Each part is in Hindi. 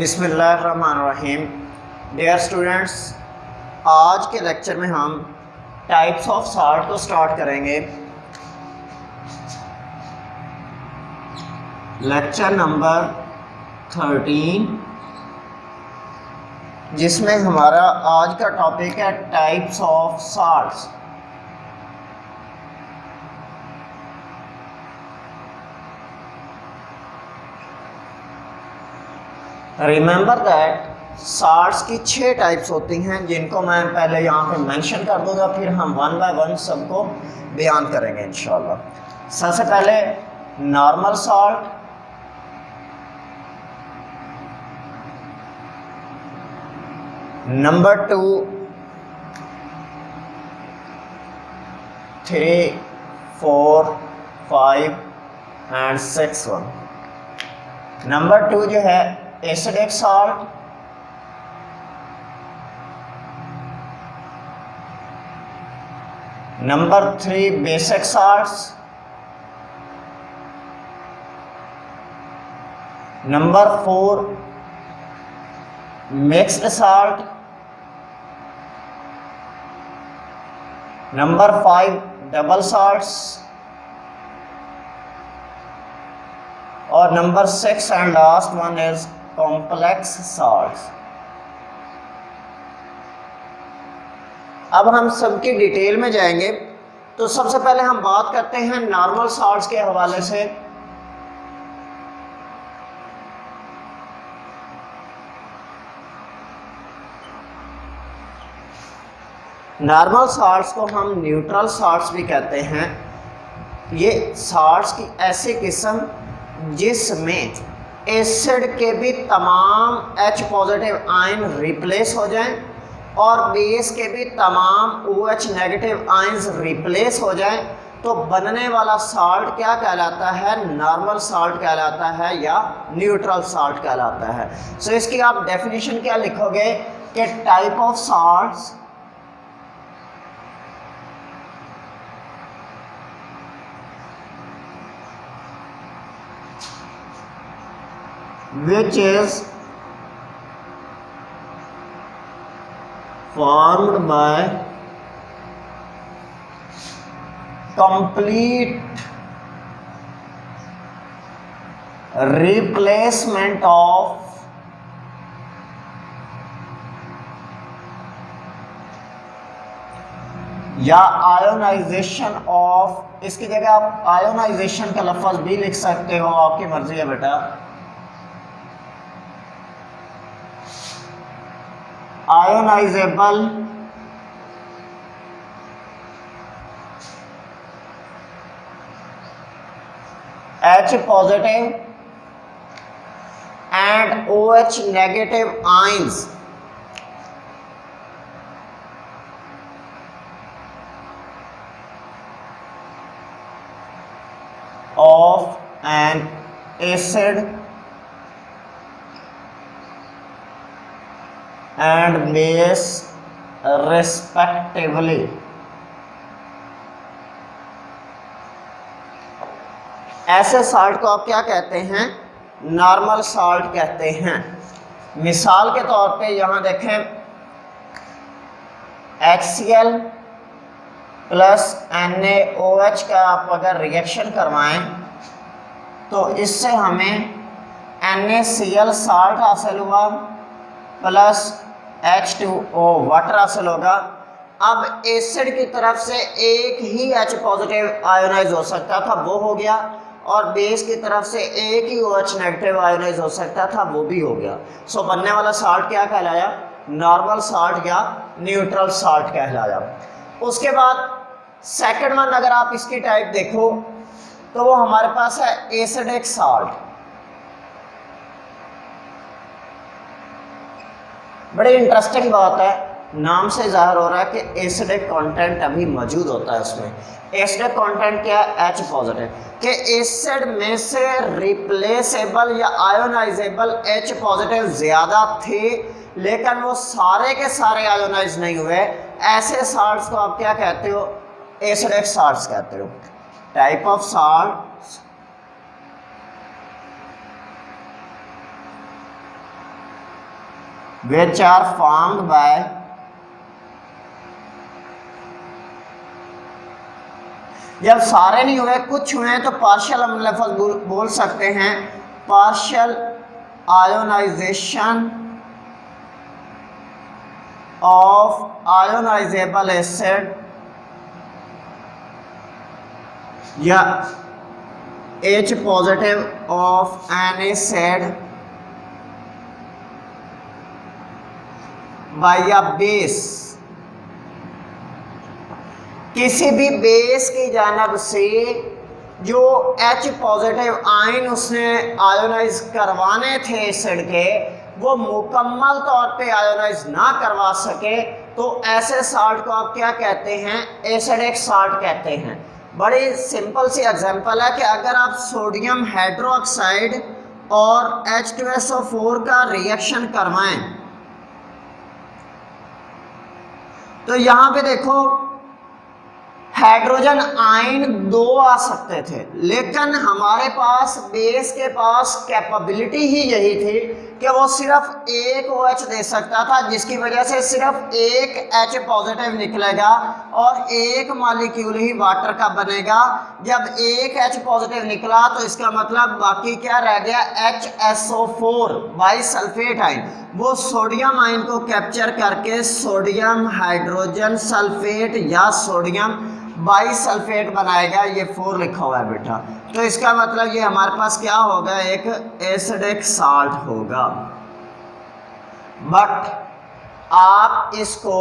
बिस्मिल्लाहिर्रहमानिर्रहीम। डियर स्टूडेंट्स, आज के लेक्चर में हम टाइप्स ऑफ साल्ट को स्टार्ट करेंगे। लेक्चर नंबर 13, जिसमें हमारा आज का टॉपिक है types of salts. Remember that salts की 6 टाइप्स होती हैं, जिनको मैं पहले यहाँ पे मेंशन कर दूँगा, फिर हम वन बाय वन सबको बयान करेंगे इंशाल्लाह। सबसे पहले normal salt, number 2 3 4 5 and 6 1। Number 2 जो है acidic salt, number 3 basic salts, number 4 mixed salt, number 5 double salts, और number 6 and last one is complex salts. अब हम सबकी डिटेल में जाएंगे। तो सबसे पहले हम बात करते हैं नॉर्मल साल्ट्स के हवाले से। नॉर्मल साल्ट्स को हम न्यूट्रल साल्ट्स भी कहते हैं। ये साल्ट्स की ऐसी किस्म जिसमें एसिड के भी तमाम H पॉजिटिव आयन रिप्लेस हो जाएं और बेस के भी तमाम OH नेगेटिव आयन्स रिप्लेस हो जाएं, तो बनने वाला साल्ट क्या कहलाता है? नॉर्मल साल्ट कहलाता है या न्यूट्रल साल्ट कहलाता है। सो इसकी आप डेफिनेशन क्या लिखोगे कि type of salts which is formed by complete replacement of या आयोनाइजेशन ऑफ, इसकी जगह आप आयोनाइजेशन का लफ्ज भी लिख सकते हो, आपकी मर्जी है बेटा। Ionisable H positive and OH negative ions of an acid and base respectively। ऐसे साल्ट को आप क्या कहते हैं? नॉर्मल साल्ट कहते हैं। मिसाल के तौर पे यहाँ देखें, HCl प्लस NaOH का आप अगर रिएक्शन करवाएं तो इससे हमें NaCl साल्ट हासिल हुआ प्लस H2O वाटर हासिल होगा। अब एसिड की तरफ से एक ही H पॉजिटिव आयोनाइज हो सकता था, वो हो गया, और बेस की तरफ से एक ही OH नेगेटिव आयोनाइज हो सकता था, वो भी हो गया। सो बनने वाला साल्ट क्या कहलाया? नॉर्मल साल्ट या न्यूट्रल साल्ट कहलाया। उसके बाद सेकंड वन, अगर आप इसकी टाइप देखो तो वो हमारे पास है एसिडिक साल्ट। बड़ी इंटरेस्टिंग बात है, नाम से जाहिर हो रहा है कि एसिडिक कंटेंट अभी मौजूद होता है उसमें। एसिडिक कंटेंट क्या है? H positive. कि एसिड में से रिप्लेसेबल या आयोनाइजेबल H पॉजिटिव ज़्यादा थे, लेकिन वो सारे के सारे आयोनाइज नहीं हुए। ऐसे साल्ट्स को आप क्या कहते हो? एसिडिक साल्ट्स कहते हो। Type of salt which are formed by जब सारे नहीं हुए कुछ हुए तो पार्शियल हम लफ्ज बोल सकते हैं partial ionisation of ionisable acid या H positive of an acid by a base, किसी भी बेस की जानिब से जो H पॉजिटिव आयन उसने आयोनाइज करवाने थे एसिड के वो मुकम्मल तौर पे आयोनाइज ना करवा सके तो ऐसे साल्ट को आप क्या कहते हैं, एसिडिक साल्ट कहते हैं। बड़ी सिंपल सी एग्जांपल है कि अगर आप सोडियम हाइड्रोक्साइड और H2SO4 का रिएक्शन करवाएं तो यहां पे देखो हाइड्रोजन आयन 2 आ सकते थे, लेकिन हमारे पास बेस के पास कैपेबिलिटी ही यही थी कि वो सिर्फ एक OH दे सकता था, जिसकी वजह से सिर्फ एक H पॉजिटिव निकलेगा और एक मॉलिक्यूल ही वाटर का बनेगा। जब एक H पॉजिटिव निकला तो इसका मतलब बाकी क्या रह गया, HSO4 बाइसल्फेट आयन, वो सोडियम आयन को कैप्चर करके सोडियम हाइड्रोजन सल्फेट या सोडियम बाइसल्फेट बनाएगा। ये 4 लिखा हुआ है बेटा, तो इसका मतलब ये हमारे पास क्या होगा, एक एसिडिक साल्ट होगा। बट आप इसको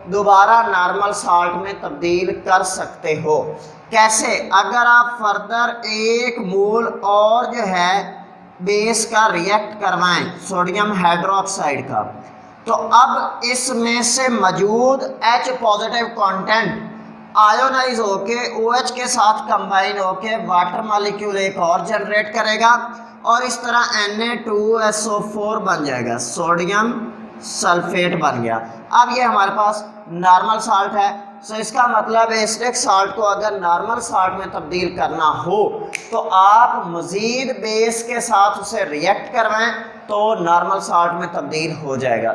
दोबारा नॉर्मल साल्ट में तब्दील कर सकते हो। कैसे? अगर आप फर्दर 1 मोल और जो है बेस का रिएक्ट करवाएं सोडियम हाइड्रोक्साइड का, तो अब इसमें से मौजूद H पॉजिटिव कंटेंट आयोनाइज होके OH के साथ कंबाइन होके वाटर मॉलिक्यूल एक और जनरेट करेगा और इस तरह Na2SO4 बन जाएगा, सोडियम सल्फेट बन गया। अब ये हमारे पास नॉर्मल साल्ट है। सो इसका मतलब एसिडिक साल्ट को अगर नॉर्मल साल्ट में तब्दील करना हो तो आप मज़ीद बेस के साथ उसे रिएक्ट करवाएं तो नॉर्मल साल्ट में तब्दील हो जाएगा।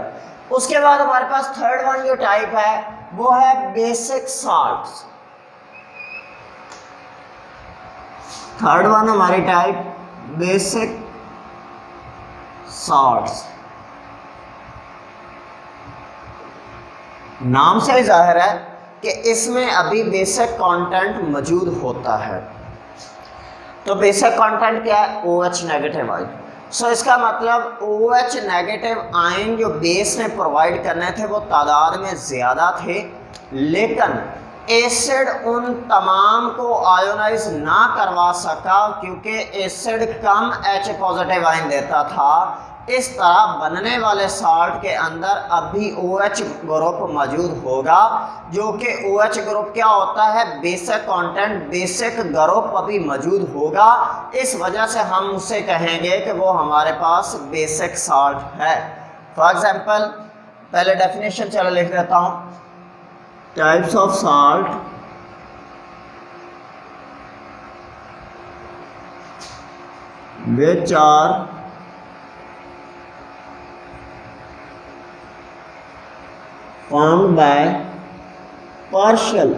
उसके बाद हमारे पास थर्ड वन जो टाइप है वो है बेसिक साल्ट्स। थर्ड वन हमारी टाइप बेसिक साल्ट्स। नाम से ही जाहिर है कि इसमें अभी बेसिक कंटेंट मौजूद होता है। तो बेसिक कंटेंट क्या है, OH नेगेटिव आयन। सो इसका मतलब OH नेगेटिव आयन जो बेस ने प्रोवाइड करने थे वो तादाद में ज़्यादा थे, लेकिन एसिड उन तमाम को आयोनाइज ना करवा सका क्योंकि एसिड कम H पॉजिटिव आयन देता था। इस तरह बनने वाले साल्ट के अंदर अभी OH ग्रुप मौजूद होगा, जो कि OH ग्रुप क्या होता है, बेसिक कंटेंट, बेसिक ग्रुप अभी मौजूद होगा। इस वजह से हम उसे कहेंगे कि वो हमारे पास बेसिक साल्ट है। फॉर एग्जांपल पहले डेफिनेशन चलो लिख देता हूँ। Types of salt which are formed by partial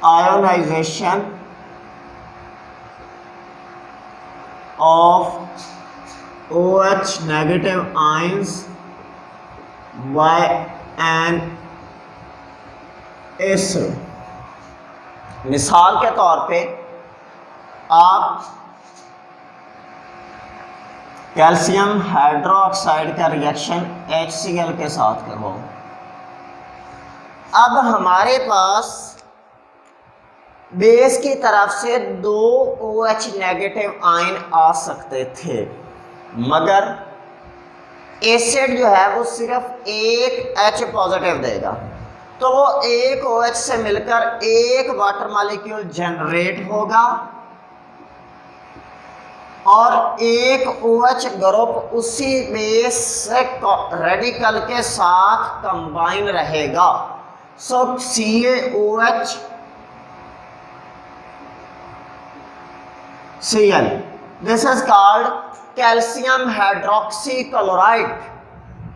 ionization of OH negative ions by an acid। मिसाल के तौर पे आप कैल्शियम हाइड्रोक्साइड का रिएक्शन HCl के साथ करवाओ। अब हमारे पास बेस की तरफ से 2 OH नेगेटिव आयन आ सकते थे, मगर एसिड जो है वो सिर्फ एक H पॉजिटिव देगा, तो वो एक OH से मिलकर एक वाटर मॉलिक्यूल जनरेट होगा और एक OH ग्रुप उसी बेस से रेडिकल के साथ कंबाइन रहेगा। सो CaOH Cl this is called calcium hydroxy chloride.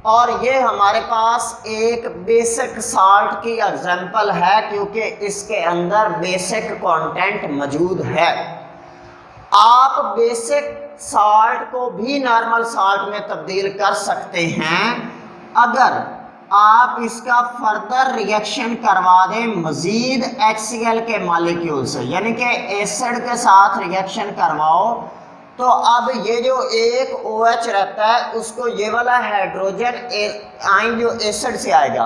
और ये हमारे पास एक बेसिक साल्ट की एग्जांपल है क्योंकि इसके अंदर बेसिक कंटेंट मौजूद है। आप बेसिक साल्ट को भी नॉर्मल साल्ट में तब्दील कर सकते हैं अगर आप इसका फर्दर रिएक्शन करवा दें मजीद HCl के मॉलिक्यूल से, यानी कि एसिड के साथ रिएक्शन करवाओ तो अब ये जो एक OH रहता है उसको ये वाला हाइड्रोजन आयन जो एसिड से आएगा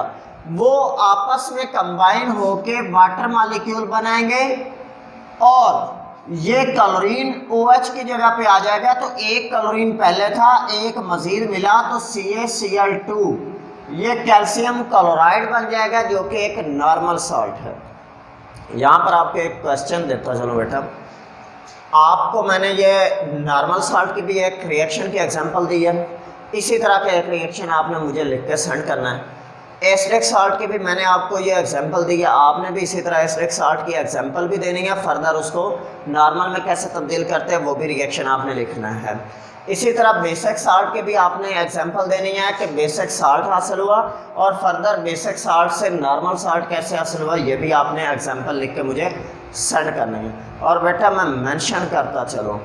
वो आपस में कंबाइन होके वाटर मॉलिक्यूल बनाएंगे और ये क्लोरीन OH की जगह पे आ जाएगा। तो एक क्लोरीन पहले था, एक मजीद मिला तो CaCl2, ये कैल्शियम क्लोराइड बन जाएगा जो कि एक नॉर्मल सॉल्ट है। यहाँ पर आपको एक क्वेश्चन देता चलो बेटा, आपको मैंने ये नॉर्मल सॉल्ट की भी एक रिएक्शन की एग्जांपल दी है, इसी तरह का एक रिएक्शन आपने मुझे लिख के सेंड करना है। एसिडिक सॉल्ट की भी मैंने आपको ये एग्जांपल दी है, आपने भी इसी तरह एसिडिक सॉल्ट की एग्जांपल भी देनी है, फर्दर उसको नॉर्मल में कैसे तब्दील करते हैं वो भी रिएक्शन आपने लिखना है। इसी तरह बेसिक साल्ट के भी आपने एग्जांपल देनी है कि बेसिक साल्ट हासिल हुआ और फर्दर बेसिक साल्ट से नॉर्मल साल्ट कैसे हासिल हुआ, ये भी आपने एग्जांपल लिख के मुझे सेंड करना है। और बेटा मैं मेंशन करता चलो,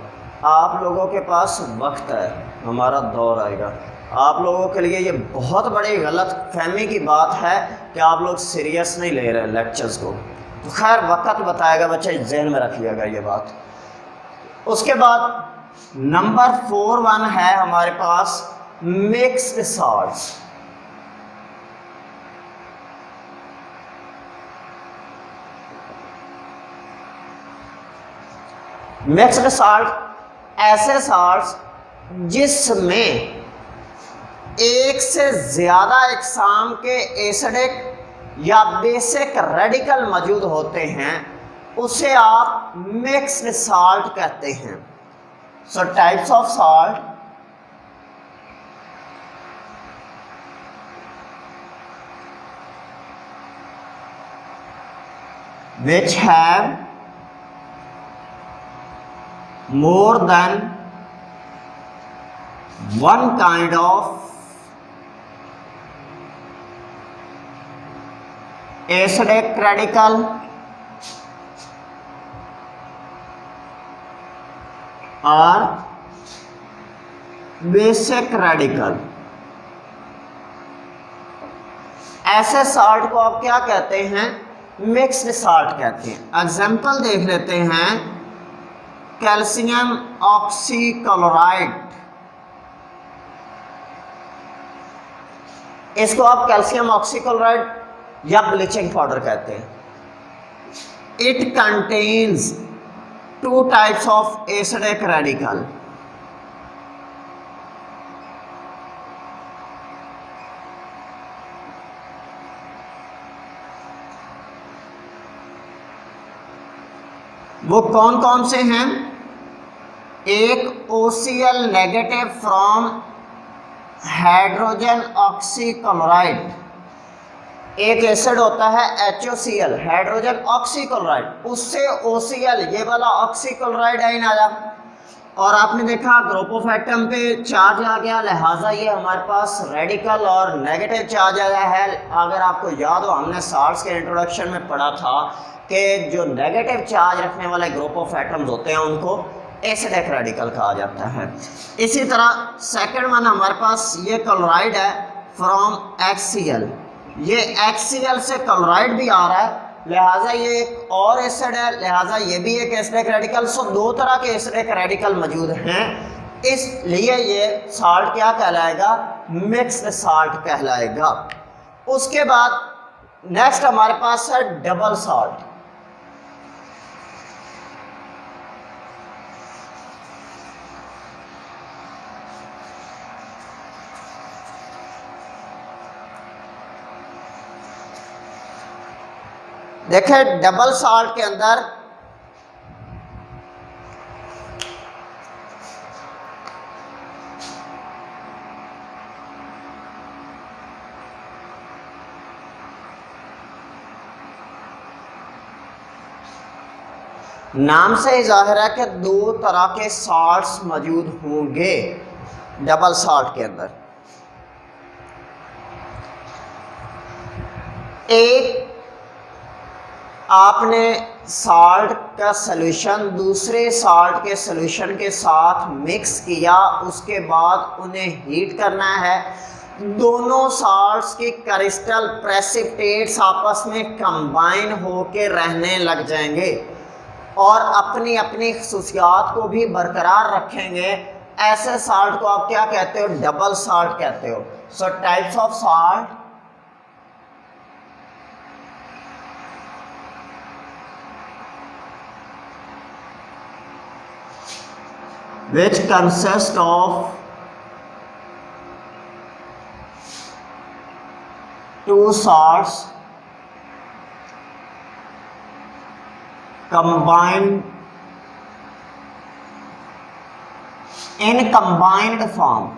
आप लोगों के पास वक्त है, हमारा दौर आएगा। आप लोगों के लिए ये बहुत बड़ी गलत फहमी की बात है कि आप लोग सीरियस नहीं ले रहे लेक्चर्स को। तो खैर वक्त बताएगा बच्चे, जहन में रखिएगा ये बात। उसके बाद नंबर 4 है हमारे पास मिक्स्ड सॉल्ट्स। मिक्स्ड सॉल्ट ऐसे सॉल्ट्स जिसमें एक से ज़्यादा इकसाम के एसिडिक या बेसिक रेडिकल मौजूद होते हैं, उसे आप मिक्स्ड सॉल्ट कहते हैं। सो types of salt which have more than one kind of acidic radical और बेसिक रेडिकल। ऐसे सॉल्ट को आप क्या कहते हैं? मिक्स्ड सॉल्ट कहते हैं। एग्जाम्पल देख लेते हैं, कैल्शियम ऑक्सीक्लोराइड, इसको आप कैल्शियम ऑक्सीक्लोराइड या ब्लीचिंग पाउडर कहते हैं। It contains 2 types of acidic radical. वो कौन कौन से हैं? एक OCl negative from hydrogen oxychloride, एक एसिड होता है HOCl हाइड्रोजन ऑक्सीक्लोराइड, उससे OCl ये वाला ऑक्सीक्लोराइड आयन आया और आपने देखा ग्रुप ऑफ एटम पे चार्ज आ गया, लिहाजा ये हमारे पास रेडिकल और नेगेटिव चार्ज आया है। अगर आपको याद हो हमने साल्ट्स के इंट्रोडक्शन में पढ़ा था कि जो नेगेटिव चार्ज रखने वाले ग्रुप ऑफ एटम्स होते हैं उनको एसिडिक रेडिकल कहा जाता है। इसी तरह सेकंड वन हमारे पास ये क्लोराइड है फ्रॉम HCl, ये HCl से क्लोराइड भी आ रहा है, लिहाजा ये एक और एसिड है, लिहाजा ये भी एक एसिडिक रेडिकल। सो 2 तरह के एसिडिक रेडिकल मौजूद हैं, इसलिए ये साल्ट क्या कहलाएगा? मिक्स्ड साल्ट कहलाएगा। उसके बाद नेक्स्ट हमारे पास है डबल साल्ट। देखिए डबल साल्ट के अंदर नाम से ही जाहिर है कि दो तरह के साल्ट्स मौजूद होंगे डबल साल्ट के अंदर। एक आपने साल्ट का सॉल्यूशन दूसरे साल्ट के सॉल्यूशन के साथ मिक्स किया, उसके बाद उन्हें हीट करना है। दोनों साल्ट्स के क्रिस्टल प्रेसिपिटेट्स आपस में कंबाइन होके रहने लग जाएंगे और अपनी अपनी खसूसियात को भी बरकरार रखेंगे। ऐसे साल्ट को आप क्या कहते हो? डबल साल्ट कहते हो। सो types of salt which consist of two salts combined in combined form.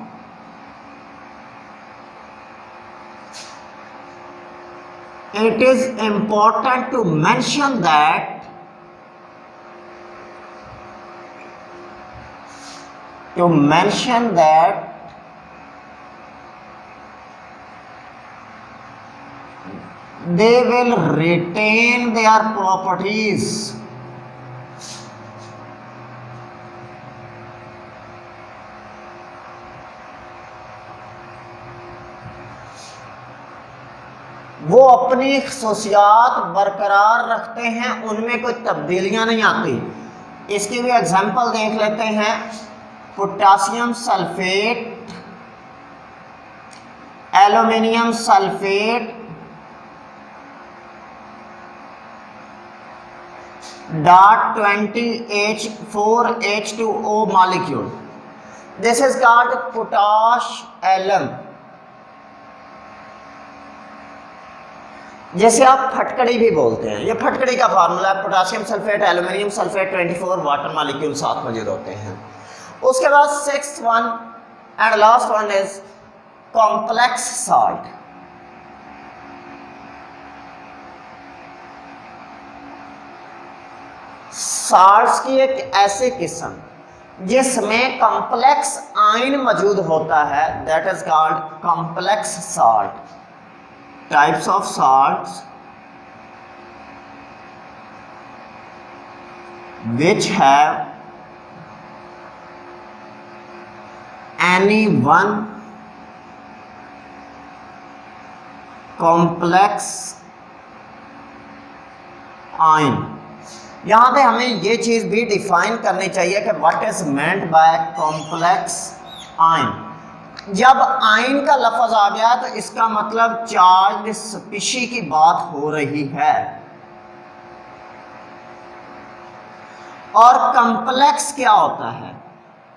It is important to mention that they will retain their properties वो अपनी खसूसियात बरकरार रखते हैं, उनमें कोई तब्दीलियां नहीं आती। इसकी भी एग्जांपल देख लेते हैं। Potassium sulphate, aluminium sulphate, .20H4H2O molecule. This is called potash alum, जैसे आप फटकड़ी भी बोलते हैं। ये फटकड़ी का फार्मूला है। Potassium sulphate, aluminium sulphate, 24 water molecule साथ मौजूद होते हैं। उसके बाद 6th one and last one is complex salt. Salts की एक ऐसी किस्म जिसमें कॉम्प्लेक्स आयन मौजूद होता है, that is called complex salt. Types of salts which have any one complex ion। यहाँ पे हमें ये चीज़ भी डिफाइन करनी चाहिए कि what is meant by complex ion. जब आयन का लफ्ज आ गया तो इसका मतलब चार्ज स्पीशी की बात हो रही है। और कॉम्प्लेक्स क्या होता है?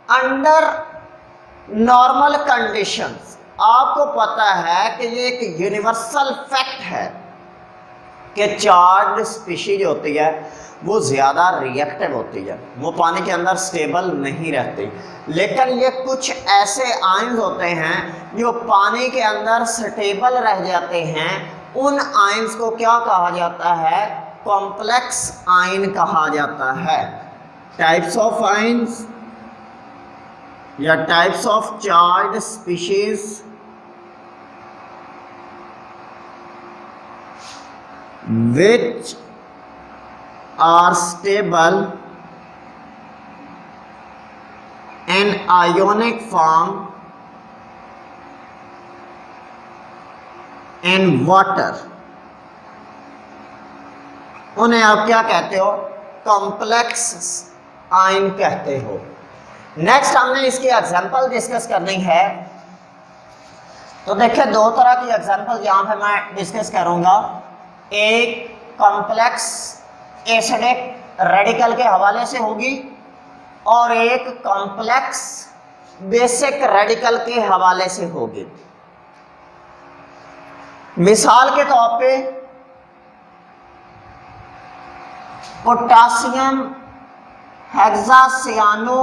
अंडर नॉर्मल कंडीशंस आपको पता है कि ये एक यूनिवर्सल फैक्ट है कि चार्ज स्पीशीज होती है वो ज़्यादा रिएक्टिव होती है, वो पानी के अंदर स्टेबल नहीं रहती। लेकिन ये कुछ ऐसे आयन्स होते हैं जो पानी के अंदर स्टेबल रह जाते हैं। उन आयन्स को क्या कहा जाता है? कॉम्प्लेक्स आयन कहा जाता है। टाइप्स ऑफ आयन्स या types of charge species which are stable in ionic form in water, उन्हें आप क्या कहते हो? कॉम्प्लेक्स आयन कहते हो। नेक्स्ट हमने इसकी एग्जांपल डिस्कस करनी है। तो देखिए दो तरह की एग्जांपल यहाँ पे मैं डिस्कस करूँगा। एक कॉम्प्लेक्स एसिडिक रेडिकल के हवाले से होगी और एक कॉम्प्लेक्स बेसिक रेडिकल के हवाले से होगी। मिसाल के तौर पे पोटासियम हेक्सासियानो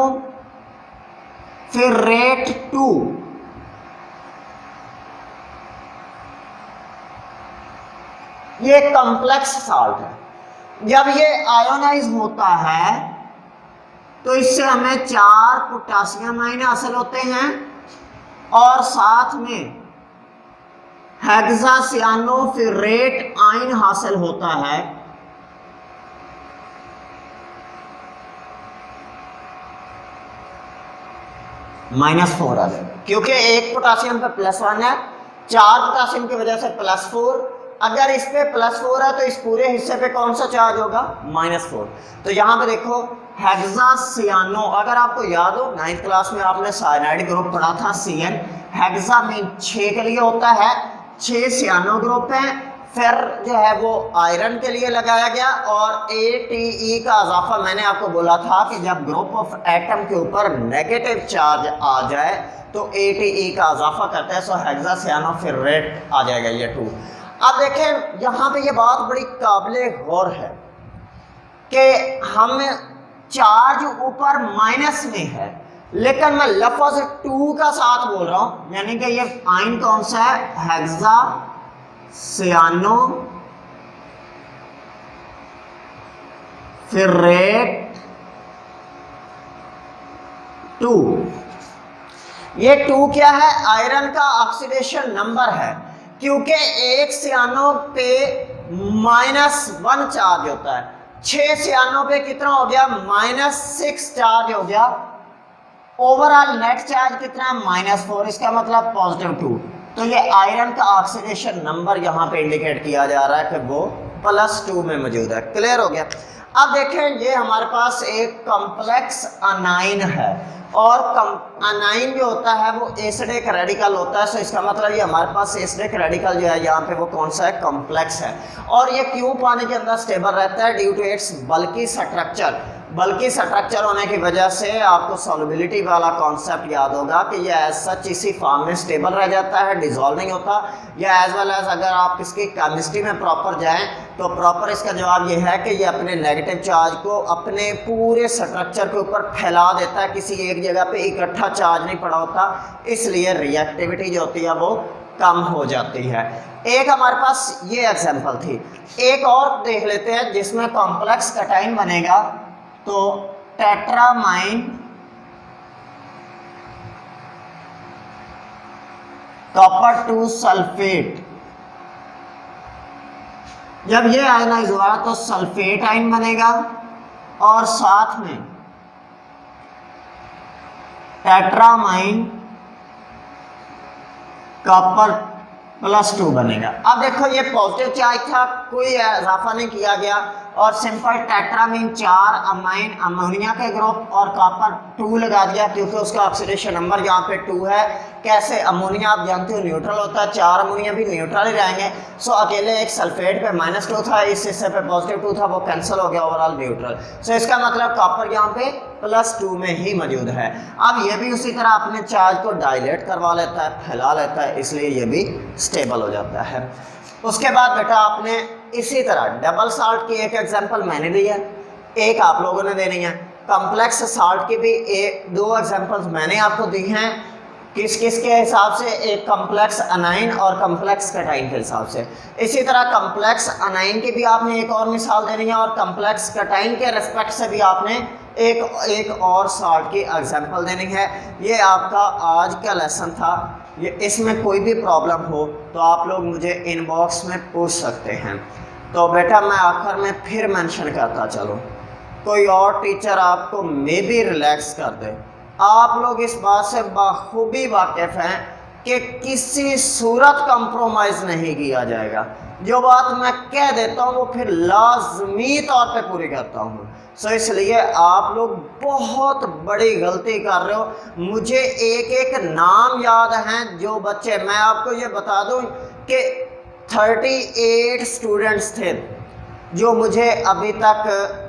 फेरेट 2 ये कॉम्प्लेक्स साल्ट है। जब ये आयोनाइज होता है तो इससे हमें 4 पोटासियम आयन हासिल होते हैं और साथ में हेक्सासियानोफिरेट आयन हासिल होता है। -4 आ जाएगा क्योंकि एक पोटासियम पे +1 है, 4 पोटासियम की वजह से +4। अगर इस पे +4 है तो इस पूरे हिस्से पे कौन सा चार्ज होगा? -4। तो यहाँ पे देखो हेक्सासियानो, अगर आपको याद हो 9th क्लास में आपने साइनाइड ग्रुप पढ़ा था Cn। हेक्सा मीन 6 के लिए होता है, 6 सियानो ग्रुप है। फिर जो है वो आयरन के लिए लगाया गया और ATE का इजाफा मैंने आपको बोला था कि जब ग्रुप ऑफ एटम के ऊपर नेगेटिव चार्ज आ जाए तो ATE का इजाफा करता है। सो हेक्सासियानोफिरेट आ जाएगा ये 2। अब देखें यहाँ पे ये बात बड़ी काबिले गौर है कि हम चार्ज ऊपर माइनस में है लेकिन मैं लफ्ज 2 का साथ बोल रहा हूं, यानी कि ये आयन कौन सा है? हेक्सासियानोफिरेट 2। ये 2 क्या है? आयरन का ऑक्सीडेशन नंबर है क्योंकि एक सियानो पे -1 चार्ज होता है, 6 सियानो पे कितना हो गया? -6 चार्ज हो गया। ओवरऑल नेट चार्ज कितना है? -4। इसका मतलब +2। तो ये आयरन का ऑक्सीडेशन नंबर यहाँ पे इंडिकेट किया जा रहा है कि वो +2 में मौजूद है। क्लियर हो गया? अब देखें ये हमारे पास एक कॉम्प्लेक्स अनाइन है और अनाइन जो होता है वो एसिडिक रेडिकल होता है। सो इसका मतलब ये हमारे पास एसिडिक रेडिकल जो है यहाँ पे वो कौन सा है? कॉम्प्लेक्स है। और ये क्यों पानी के अंदर स्टेबल रहता है? Due to its bulky structure. Bulky structure होने की वजह से आपको सॉल्युबिलिटी वाला कॉन्सेप्ट याद होगा कि ये एज सच इसी फॉर्म में स्टेबल रह जाता है, डिजॉल्व नहीं होता। या एज वेल एज अगर आप इसकी केमिस्ट्री में प्रॉपर जाएं तो प्रॉपर इसका जवाब ये है कि ये अपने नेगेटिव चार्ज को अपने पूरे स्ट्रक्चर के ऊपर फैला देता है, किसी एक जगह पे इकट्ठा चार्ज नहीं पड़ा होता, इसलिए रिएक्टिविटी जो होती है वो कम हो जाती है। एक हमारे पास ये एग्जाम्पल थी, एक और देख लेते हैं जिसमें कॉम्प्लेक्स कैटायन बनेगा। तो टेट्रामाइन कॉपर 2 सल्फेट, जब ये आयनाइज हुआ तो सल्फेट आयन बनेगा और साथ में टेट्रामाइन कॉपर +2 बनेगा। अब देखो ये पॉजिटिव चार्ज था, कोई इजाफा नहीं किया गया और सिंपल टेट्रामीन 4 अमाइन अमोनिया के ग्रुप और कॉपर 2 लगा दिया क्योंकि उसका ऑक्सीडेशन नंबर यहाँ पे 2 है। कैसे? अमोनिया आप जानते हो न्यूट्रल होता है, 4 अमोनिया भी न्यूट्रल ही रहेंगे। सो अकेले एक सल्फेट पे -2 था, इस हिस्से पे +2 था, वो कैंसिल हो गया, ओवरऑल न्यूट्रल। सो इसका मतलब कॉपर यहाँ पे +2 में ही मौजूद है। अब ये भी उसी तरह अपने चार्ज को डायलेट करवा लेता है, फैला लेता है, इसलिए ये भी स्टेबल हो जाता है। उसके बाद बेटा आपने इसी तरह डबल साल्ट की एक एग्जांपल मैंने दी है, एक आप लोगों ने देनी है। कॉम्प्लेक्स साल्ट की भी 2 एग्जांपल्स मैंने आपको दी हैं। किस किस के हिसाब से? एक कॉम्प्लेक्स अनाइन और कॉम्प्लेक्स कैटाइन के हिसाब से। इसी तरह कॉम्प्लेक्स अनाइन की भी आपने एक और मिसाल देनी है और कॉम्प्लेक्स कैटाइन के रेस्पेक्ट से भी आपने एक और साल्ट की एग्जांपल देनी है। ये आपका आज का लेसन था। ये इसमें कोई भी प्रॉब्लम हो तो आप लोग मुझे इनबॉक्स में पूछ सकते हैं। तो बेटा मैं आखिर में फिर मेंशन करता चलो, कोई और टीचर आपको मे भी रिलैक्स कर दे। आप लोग इस बात से बखूबी वाकिफ़ हैं कि किसी सूरत कंप्रोमाइज़ नहीं किया जाएगा। जो बात मैं कह देता हूँ वो फिर लाजमी तौर पे पूरी करता हूँ। सो इसलिए आप लोग बहुत बड़ी गलती कर रहे हो। मुझे एक नाम याद हैं जो बच्चे, मैं आपको ये बता दूँ कि 38 स्टूडेंट्स थे जो मुझे अभी तक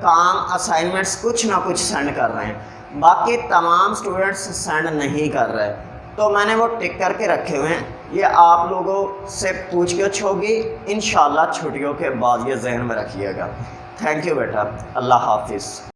काम असाइनमेंट्स कुछ ना कुछ सेंड कर रहे हैं, बाकी तमाम स्टूडेंट्स सेंड नहीं कर रहे। तो मैंने वो टिक करके रखे हुए हैं। ये आप लोगों से पूछ-गछ होगी, इंशाल्लाह छुट्टियों के बाद ये जहन में रखिएगा। थैंक यू बेटा, अल्लाह हाफिज़।